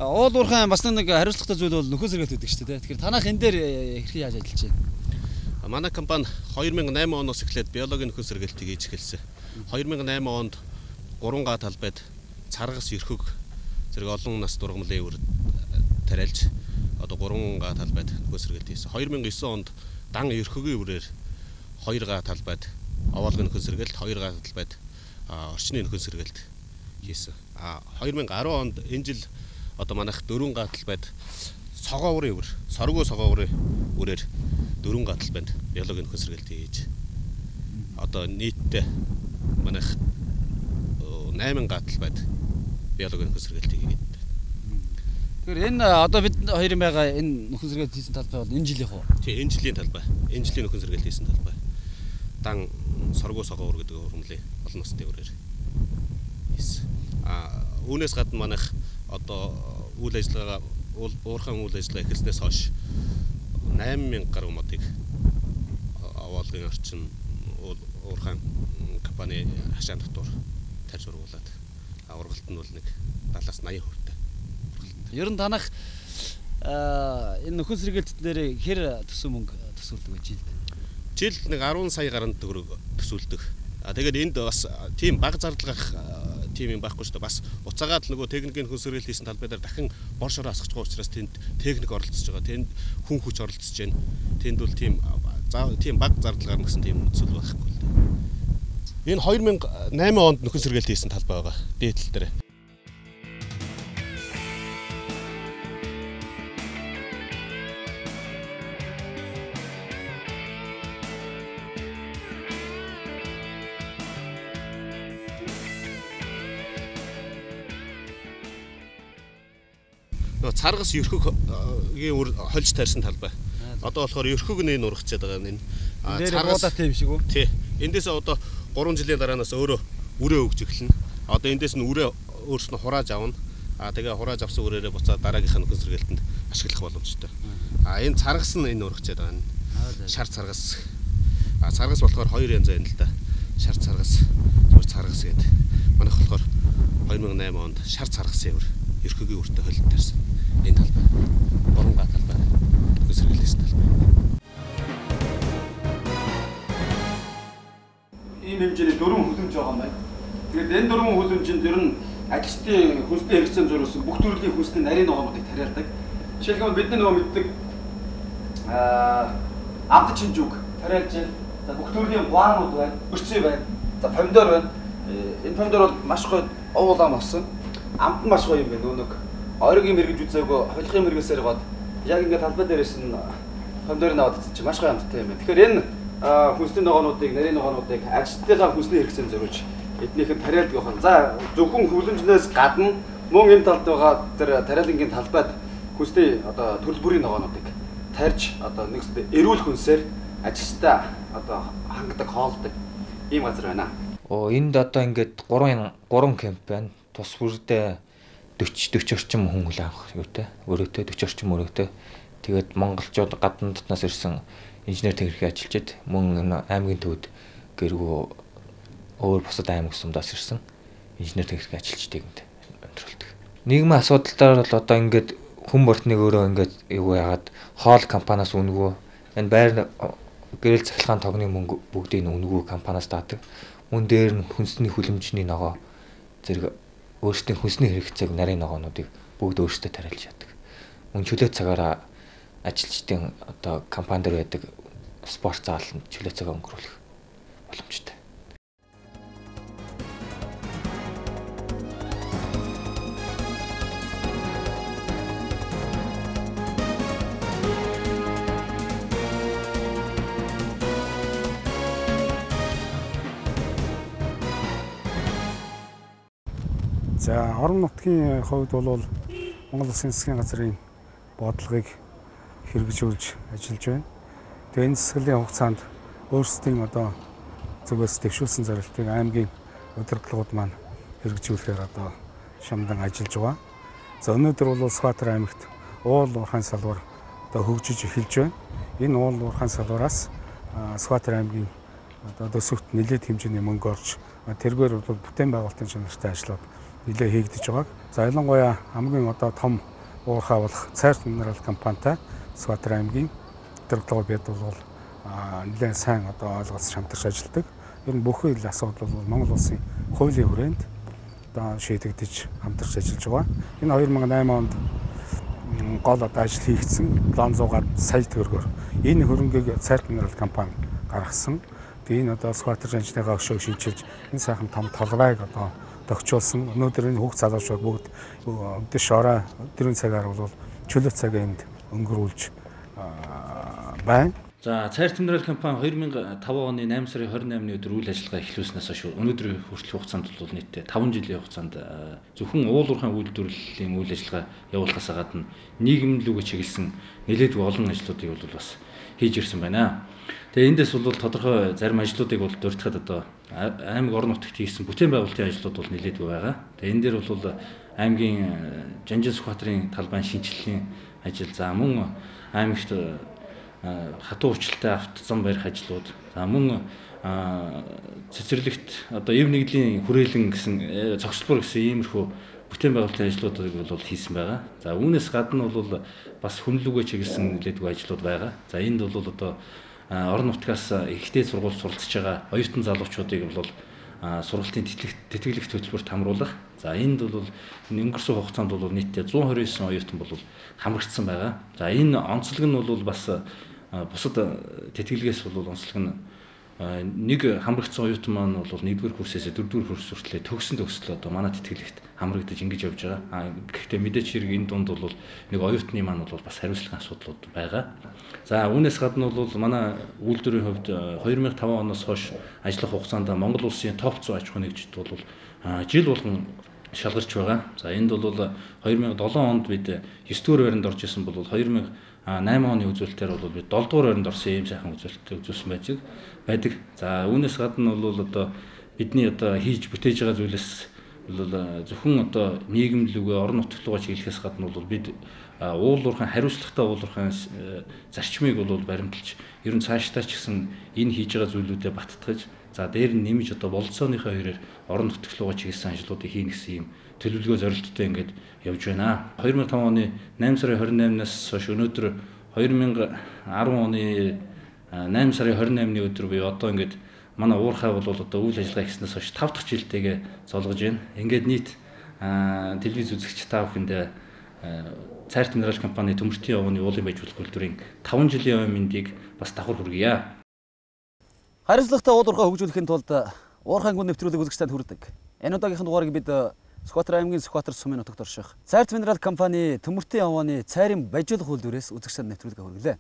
Уул уурхайн бас нэг хариуцлагатай зүйл бол нөхөн сэргэлт гэдэг шүү дээ. Тэгэхээр танах энэ дээр хэрхэн яаж ажиллаж байна? Манай компани 2008 оноос эхлээд биологийн нөхөн сэргэлтийг хийж эхэлсэн. 2008 онд 3 талбайд царгас, ерхөг зэрэг олон нас дургамлын үр тариалж одоо 3 талбайд нөхөн сэргэлт хийсэн. 2009 онд дан ерхөгийн үрээр 2 талбайд овоолгын нөхөн сэргэлт, 2 талбайд орчны нөхөн сэргэлт хийсэн. 2010 онд энэ жил одоо манайх 4 талбайд согооврын үр, соргуу согооврын үрээр 4 талбайд биологийн нөхөн сэргэлт хийж одоо нийтдээ манайх 8 талбайд биологийн нөхөн сэргэлт хийгээд байна. Тэгэхээр энэ одоо бид хоёрын байгаа энэ нөхөн сэргэлт хийсэн талбай бол энэ жилийнх үү? Тийм, энэ жилийн талбай. Энэ жилийн нөхөн сэргэлт хийсэн талбай. Дан соргуу согоовр гэдэг ургамлын олон насны үрээр хийсэн. Үүнээс гадна манайх одоо үйл ажиллагаа уурхайн үйл ажиллагаа эхэлснээс хойш 8000 гаруй модыг овоолгын орчин уурхайн компани хашаан дотор тарж ургуулад ургалт нь бол нэг 70-80%. Ер нь танах энэ нөхөн сэргэлт дээр хэр төсөв мөнгө төсөөлдөг вэ жилд? Жилд нэг 10 сая гаруй төгрөг төсөөлдөг. Тэгээд энд бас тийм баг зардалгах тийм юм байхгүй шүү дээ. Бас уцаагаад нөгөө техникийн нөхөн сэргэлт хийсэн талбай дээр дахин бор шороо асгаж байгаа учраас тэнд техник оролцож байгаа. Тэнд хүн хүч оролцож байна. Тэнд бол тийм баг зардал гарна гэсэн тийм үзэл байхгүй л дээ. Энэ 2008 онд нөхөн сэргэлт хийсэн талбай байгаа. Дээдл дээр. Царгас ерхөгийн үр хольж тарьсан талбай. Одоо болохоор ерхөг нь урагчаад байгаа энэ. Царгас тийм шиг үү? Тий. Эндээс одоо 3 жилийн дараанаас өөрөө үрээ өгж эхэлнэ. Одоо эндээс нь үрээ өөрснөө хурааж авна. Тэгээ хурааж авсан үрээрээ буцаад дараагийнхаа нөхөн сэргэлтэнд ашиглах боломжтой. Энэ царгас нь энэ урагчаад байгаа нь. Шар царгас. Царгас болохоор 2 янз байна л да. Шар царгас, зүгээр царгас гэдэг. Манайх болохоор 2008 онд шар царгасын үр ерхөгийн үртэй холилд тарьсан. Энэ талбай 3 талбай нөхөн сэргэлт хийсэн талбай. Ийм хэмжээний 4 хүлэмж байгаа юм байна. Тэгээд энэ 4 хүлэмжинд ер нь ажилчдын хүнсний хэрэгцээнд зориулсан бүх төрлийн хүнсний нарийн ногоонуудыг тариалдаг. Жишээлбэл бидний нөгөө мэддэг амт чинжүүг тариалж байна. За бүх төрлийн гуанууд байна, өрцөө байна. За помидор байна. Энэ помидор бол маш гоё уулаан болсон. Амт нь маш гоё юм байна. Нэг оройгийн мэрэгж үзээгүй холихын мэрэгсээр гоод яг ингээд талбай дээрээс нь помидорыг аваад чи маш гоё амттай юм байна. Тэгэхээр энэ хүнсний ногоонуудыг, нарийн ногоонуудыг ажилтнаа хүнсний хэрэгцээнд зориулж эднийхэн тариалдаг явах. За зөвхөн хүлэмжнээс гадна мөн энэ талд байгаа тэр тариалангийн талбайд хүнсний одоо төрөл бүрийн ногоонуудыг тарьж одоо нэгсдээ эрүүл хүнсээр ажилтнаа одоо хангадаг, хоолдог ийм газар байна. Энд одоо ингээд 3 кемп байна. Тус бүрдээ 40 орчим хүн хөл авах юутай. Өрөөтэй 40 орчим өрөөтэй. Тэгээд монголчууд гадна дотноос ирсэн инженер техникийн ажилчид мөн аймгийн төвд гэргүү өөр бусад аймаг сумдаас ирсэн инженер техникийн ажилчдыг өндөрлөдөг. Нийгмийн асуудалтаар бол одоо ингээд хүн бортныг өөрөө ингээд юу яагаад хоол компаниас үнгүү энэ байр гэрэл цахилгаан тогны мөнгө бүгдийг үнгүү компаниас таадаг. Мөн дээр нь хүнсний хүлэмжний ногоо зэрэг өөрсдийн хүнсний хэрэгцээг нарийн ногоонуудыг бүгд өөрсдөө тариалж яадаг. Мөн чөлөө цагаараа ажилчдын одоо компани дээр байдаг спорт зааланд чөлөө цагаа өнгөрүүлэх боломжтой. За орон нутгийн хувьд бол Монгол Улсын засгийн газрын бодлогыг хэрэгжүүлж ажиллаж байна. Тэгээ энэ засаглалын хугацаанд өөрсдийн одоо зүгээс дэвшүүлсэн зорилтыг аймгийн удирдлагууд маань хэрэгжүүлэхээр одоо шамдан ажиллаж байгаа. За өнөөдөр бол Улсбаатар аймагт уул уурхайн салбар одоо хөгжиж эхэлж байна. Энэ уул уурхайн салбараас Улсбаатар аймгийн одоо төсөвт нэлээд хэмжээний мөнгө орж тэргээр бол бүтээн байгуулалтын чанартай ажлууд нэлээд хийгдэж байгаа. За ялангуяа хамгийн одоо том уурхай болох Цайрт минерал компанитай Сүхбаатар аймгийн өдөртлөг бид бол нэлээд сайн одоо ойлгож хамтарч ажилладаг. Ер нь бүх үйл асуудал бол Монгол улсын хуулийн хүрээнд одоо шийдэгдэж хамтарч ажиллаж байгаа. Энэ 2008 онд гол одоо ажил хийгдсэн 700 сая төгрөгөөр энэ хөрөнгийг Цайрт минерал компани гаргасан. Тэгээ энэ одоо Сүхбаатар жанчныхаа өшөөг шинчилж энэ сайхан том толгойг одоо тогтчулсан. Өнөөдөр энэ хүүхд залуучууд бүгд өдөш орой өдрийн цагаар бол чөлөө цагаа энд өнгөрүүлж байна. За Цайрт минерал компани 2005 оны 8 сарын 28-ны өдөр үйл ажиллагаа эхлүүлснээс хойш өнөөдрийн хүртэлх хугацаанд бол нийтдээ 5 жилийн хугацаанд зөвхөн уулуурхайн үйлдвэрлэлийн үйл ажиллагаа явуулахаас гадна нийгэмлүүгээ чиглэсэн нэлээдгүй олон ажлуудыг бол бас хийж ирсэн байна. Тэгээ эндээс бол тодорхой зарим ажлуудыг бол дурдхад одоо аймаг орон нутагт хийсэн бүтээн байгуулалтын ажлууд бол нэлээдгүй байгаа. Тэгээ энэ дээр бол аймгийн Жанжин Сүхбаатарын талбайн шинжилгээний ажил, за мөн аймагт хатуу хүчтэй авто зам барих ажлууд, за мөн цэцэрлэгт одоо эв нэгдлийн хүрээлэн гэсэн цогцлбор гэсэн иймэрхүү бүтээн байгуулалтын ажлуудыг бол хийсэн байгаа. За үүнээс гадна бол бас хүнлүүгээ чиглэсэн нэлээдгүй ажлууд байгаа. За энд бол одоо орон нутгаас ихтэй сургууль суралцж байгаа оюутан залуучуудыг бол сургалтын тэтгэлэгт хөтөлбөрт хамруулах. За энд бол өнгөрсөн хугацаанд бол нийтдээ 129 оюутан бол хамрагдсан байгаа. За энэ онцлог нь бол бас бусад тэтгэлгээс бол онцлог нь нэг хамрагдсан оюутан маань бол 1-р курсээс 4-р курс хүртэл төгссөн төгслөө одоо манай тэтгэлэгт хамрагдаж ингэж явж байгаа. Гэхдээ мэдээч хэрэг энэ дунд бол нэг оюутны маань бол бас хариуцлагын асуудлууд байгаа. За үүнээс гадна бол манай үйлдвэрийн хувьд 2005 оноос хойш ажиллах хугацаанд Монгол улсын топ 100 аж ахуй нэгжид бол жил болгон шалгарч байгаа. За энд бол 2007 онд бид 9-р байранд орж исэн бол 2008 оны үзүүлэлтээр бол бид 7-р байранд орсон ийм сайхан үзүүлэлттэй үзүүлсэн байдаг. За үүнээс гадна бол одоо бидний одоо хийж бүтээж байгаа зүйлээс бол зөвхөн одоо нийгэмлүүгээ орон нутагтлуугаа чиглэхээс гадна бол бид уулуурхайн хариуцлагатай уулуурхайн зарчмыг бол баримталж ер нь цаашдаа ч гэсэн энэ хийж байгаа зүйлүүдэд баттгаж, за дээр нь нэмж одоо бололцооныхоо хоёроор орон нутагтлуугаа чиглэсэн ажлуудыг хийнэ гэсэн ийм төлөвлөгөө зорилттой ингээд явж байна. 2005 оны 8 сарын 28-наас хойш өнөөдөр 2010 оны 8 сарын 28-ны өдөр буюу одоо ингээд манай уурхай бол одоо үйл ажиллагаа хийснээс хойш 5 дахь жилтэйгээ золгож байна. Ингээд нийт телевиз үзэгч та бүхэндээ Цайрт минерал компани төмөртийн овооны уулын байжуулах үйлдвэрийн 5 жилийн мэндийг бас давхар хүргье. Хариуцлагатай уулуурхай хөгжүүлэхийн тулд уурхайн гүн нэвтрүүлэг үзэгчдэд хүрдэг. Энэ удаагийнхын дугаарыг бид Сүхбаатар аймгийн Сүхбаатар сумын нутагт орших Цайрт минерал компани төмөртийн овооны цайрын байжуулах үйлдвэрээс үзэгчдэд нэвтрүүлгээ хүргэлээ.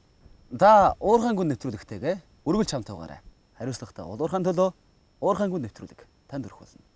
Та уурхайн гүн нэвтрүүлэгтэйгээ үргэлж хамт байгаарай. Хариуцлагатай уулуурхайн төлөө уурхайн гүн нэвтрүүлэг танд хүрэх болно.